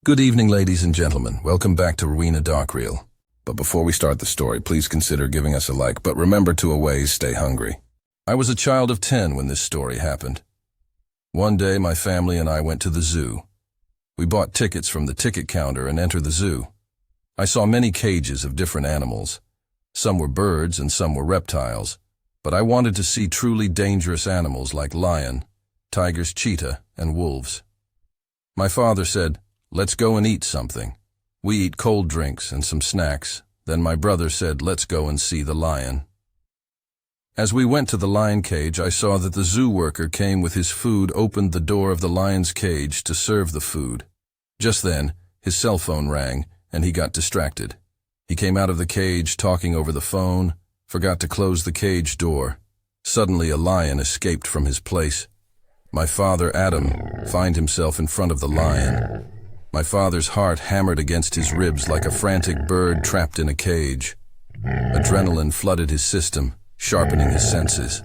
Good evening, ladies and gentlemen. Welcome back to Rowena Dark Reel. But before we start the story, please consider giving us a like, but remember to always stay hungry. I was a child of 10 when this story happened. One day, my family and I went to the zoo. We bought tickets from the ticket counter and entered the zoo. I saw many cages of different animals. Some were birds and some were reptiles, but I wanted to see truly dangerous animals like lion, tigers, cheetah, and wolves. My father said, "Let's go and eat something." We eat cold drinks and some snacks. Then my brother said, "Let's go and see the lion." As we went to the lion cage, I saw that the zoo worker came with his food, opened the door of the lion's cage to serve the food. Just then, his cell phone rang, and he got distracted. He came out of the cage talking over the phone, forgot to close the cage door. Suddenly, a lion escaped from his place. My father, Adam, found himself in front of the lion. My father's heart hammered against his ribs like a frantic bird trapped in a cage. Adrenaline flooded his system, sharpening his senses.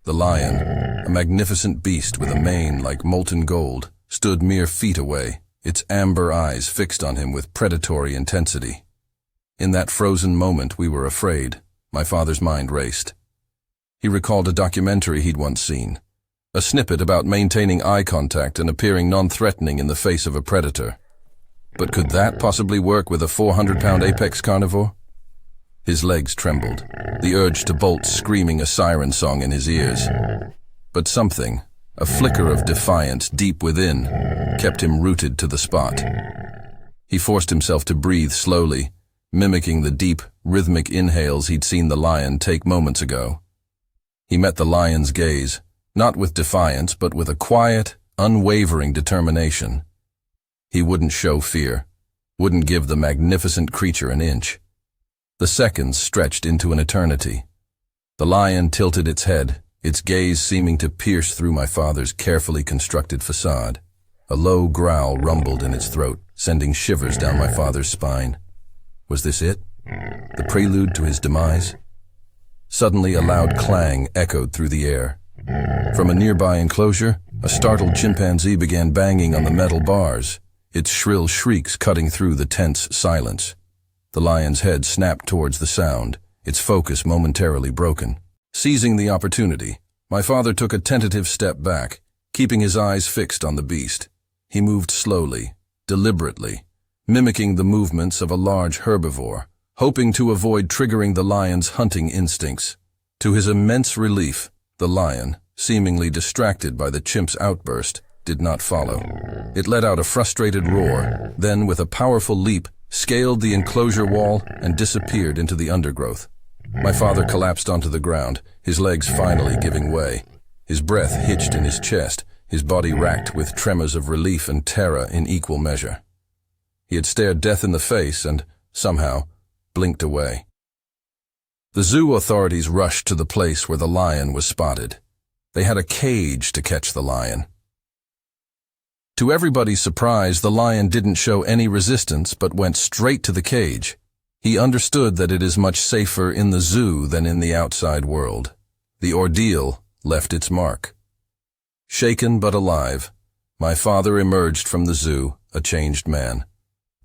The lion, a magnificent beast with a mane like molten gold, stood mere feet away, its amber eyes fixed on him with predatory intensity. In that frozen moment, we were afraid. My father's mind raced. He recalled a documentary he'd once seen, a snippet about maintaining eye contact and appearing non-threatening in the face of a predator. But could that possibly work with a 400-pound apex carnivore? His legs trembled, the urge to bolt screaming a siren song in his ears. But something, a flicker of defiance deep within, kept him rooted to the spot. He forced himself to breathe slowly, mimicking the deep, rhythmic inhales he'd seen the lion take moments ago. He met the lion's gaze, not with defiance, but with a quiet, unwavering determination. He wouldn't show fear, wouldn't give the magnificent creature an inch. The seconds stretched into an eternity. The lion tilted its head, its gaze seeming to pierce through my father's carefully constructed facade. A low growl rumbled in its throat, sending shivers down my father's spine. Was this it? The prelude to his demise? Suddenly, a loud clang echoed through the air. From a nearby enclosure, a startled chimpanzee began banging on the metal bars, its shrill shrieks cutting through the tense silence. The lion's head snapped towards the sound, its focus momentarily broken. Seizing the opportunity, my father took a tentative step back, keeping his eyes fixed on the beast. He moved slowly, deliberately, mimicking the movements of a large herbivore, hoping to avoid triggering the lion's hunting instincts. To his immense relief, the lion, seemingly distracted by the chimp's outburst, did not follow. It let out a frustrated roar, then with a powerful leap, scaled the enclosure wall and disappeared into the undergrowth. My father collapsed onto the ground, his legs finally giving way. His breath hitched in his chest, his body racked with tremors of relief and terror in equal measure. He had stared death in the face and, somehow, blinked away. The zoo authorities rushed to the place where the lion was spotted. They had a cage to catch the lion. To everybody's surprise, the lion didn't show any resistance but went straight to the cage. He understood that it is much safer in the zoo than in the outside world. The ordeal left its mark. Shaken but alive, my father emerged from the zoo, a changed man.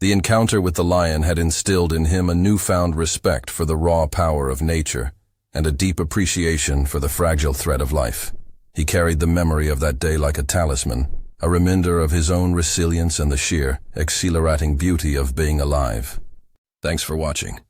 The encounter with the lion had instilled in him a newfound respect for the raw power of nature and a deep appreciation for the fragile thread of life. He carried the memory of that day like a talisman, a reminder of his own resilience and the sheer, exhilarating beauty of being alive. Thanks for watching.